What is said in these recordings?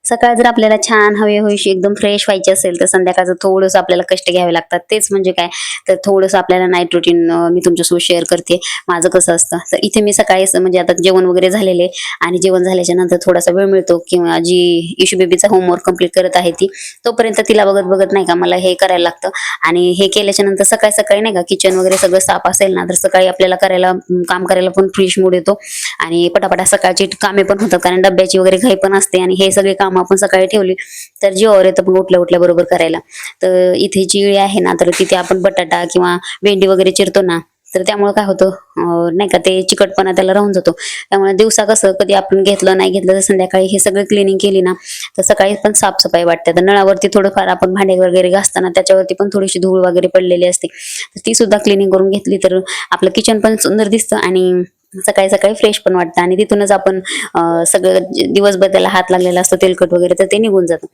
सकाळ जर आपल्याला छान हवेशीर एकदम फ्रेश व्हायची असेल तर संध्याकाळचं थोडंसं आपल्याला कष्ट घ्यावे लागतात. तेच म्हणजे काय, तर थोडंसं आपल्याला नाईट रुटीन मी तुमच्यासोबत शेअर करते माझं कसं असतं. तर इथे मी सकाळी म्हणजे आता जेवण वगैरे झालेले आणि जेवण झाल्याच्या नंतर थोडासा वेळ मिळतो किंवा जी इशू बेबीचा होमवर्क कंप्लीट करत आहे ती, तोपर्यंत तिला बघत बघत नाही का मला हे करायला लागतं. आणि हे केल्याच्या नंतर सकाळी सकाळी नाही का किचन वगैरे सगळं साफ असेल ना, तर सकाळी आपल्याला काम करायला पण फ्रेश मूड येतो आणि पटापटा सकाळची कामे पण होतात, कारण डब्याची वगैरे घाई पण असते आणि हे सगळे काम आपण सकाळी ठेवली तर जीवावर येतं मग उठल्या उठल्या बरोबर करायला. तर इथे चिळी आहे ना, तर तिथे आपण बटाटा किंवा भेंडी वगैरे चिरतो ना, तर त्यामुळे काय होतं नाही का ते चिकटपणा त्याला राहून जातो. त्यामुळे दिवसा कसं कधी आपण घेतलं नाही घेतलं तर संध्याकाळी हे सगळं क्लिनिंग केली ना, तर सकाळी पण साफसफाई वाटते. तर नळावरती थोडंफार आपण भांडे वगैरे घासताना त्याच्यावरती पण थोडीशी धूळ वगैरे पडलेली असते, तर ती सुद्धा क्लिनिंग करून घेतली तर आपलं किचन पण सुंदर दिसतं आणि सकाळी सकाळी फ्रेश पण वाटतं. आणि तिथूनच आपण सगळं दिवसभर त्याला हात लागलेला असतो तेलकट वगैरे, तर ते निघून जातं.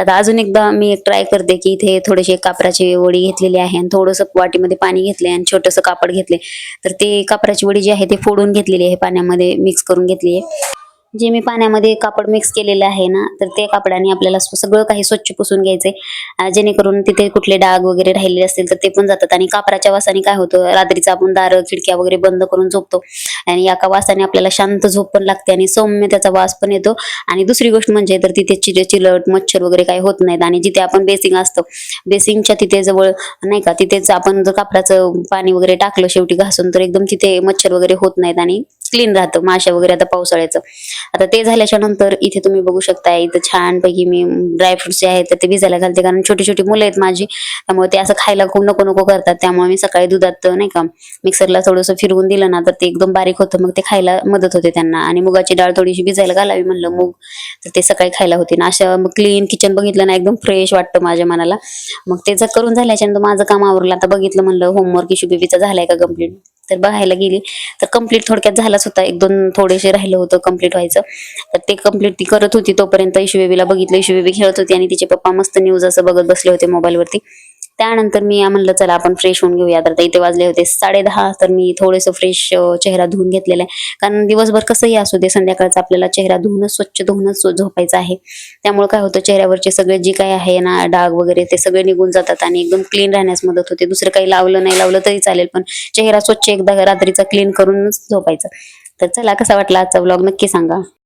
आता अजून एकदा मी एक ट्राय करते की इथे थोडीशी कापराची वडी घेतलेली आहे आणि थोडंसं वाटीमध्ये पाणी घेतले आणि छोटंसं कापड घेतले, तर ते कापराची वडी जी आहे ती फोडून घेतलेली आहे, पाण्यामध्ये मिक्स करून घेतली आहे. जे मी पाण्यामध्ये कापड मिक्स केलेलं आहे ना, तर ते कापडाने आपल्याला सगळं काही स्वच्छ पुसून घ्यायचे, जेणेकरून तिथे कुठले डाग वगैरे राहिलेले असतील तर ते पण जातात. आणि कापराच्या वासाने काय होतं, रात्रीचं आपण दारं खिडक्या वगैरे बंद करून झोपतो आणि एका वासाने आपल्याला शांत झोप पण लागते आणि सौम्य त्याचा वास पण येतो. आणि दुसरी गोष्ट म्हणजे तर तिथे चिलट मच्छर वगैरे काही होत नाहीत. आणि जिथे आपण बेसिंग असतं, बेसिंगच्या तिथे जवळ नाही का, तिथेच आपण जर कापडाचं पाणी वगैरे टाकलं शेवटी घासून, तर एकदम तिथे मच्छर वगैरे होत नाहीत आणि क्लीन राहतं. माशा वगैरे आता पावसाळ्याचं. आता ते झाल्याच्या नंतर इथे तुम्ही बघू शकता, इथं छानपैकी मी ड्रायफ्रुट्स जे आहेत तर ते भिजायला घालते, कारण छोटी छोटी मुलं आहेत माझी, त्यामुळे ते असं खायला खूप नको नको करतात. त्यामुळे मी सकाळी दुधात नाही का मिक्सरला थोडंसं फिरवून दिलं ना, तर ते एकदम बारीक होतं, मग ते खायला मदत होते त्यांना. आणि मुगाची डाळ थोडीशी भिजायला घालावी म्हणलं मूग, तर ते सकाळी खायला होते ना. असं मग क्लीन किचन बघितलं ना, एकदम फ्रेश वाटतं माझ्या मनाला. मग ते जर करून झाल्याच्या नंतर माझं काम आवरलं. आता बघितलं म्हणलं होमवर्क इशू बेबीचा झालाय का कंप्लीट, तर बघायला गेली तर कंप्लीट थोडक्यात झालाच होता. एक दोन थोडेसे राहिलं होतं कंप्लीट व्हायचं, तर ते कंप्लीट ती करत होती. तोपर्यंत इशू बेबीला बघितलं, इशू बेबी खेळत होती आणि तिचे पप्पा मस्त न्यूज असं बघत बसले होते मोबाईलवरती. त्यानंतर मी म्हणलं चला आपण फ्रेश होऊन घेऊया. तर इथे वाजले होते 10:30, तर मी थोडंसं फ्रेश चेहरा धुवून घेतलेला आहे, कारण दिवसभर कसंही असू दे संध्याकाळचं आपल्याला चेहरा धुवूनच स्वच्छ धुवूनच झोपायचा आहे. त्यामुळे काय होतं, चेहऱ्यावरचे सगळे जे काही आहे ना डाग वगैरे ते सगळे निघून जातात आणि एकदम क्लीन राहण्यास मदत होते. दुसरं काही लावलं नाही लावलं तरी चालेल, पण चेहरा स्वच्छ एकदा रात्रीचा क्लीन करूनच झोपायचं. तर चला, कसा वाटला आजचा व्लॉग नक्की सांगा.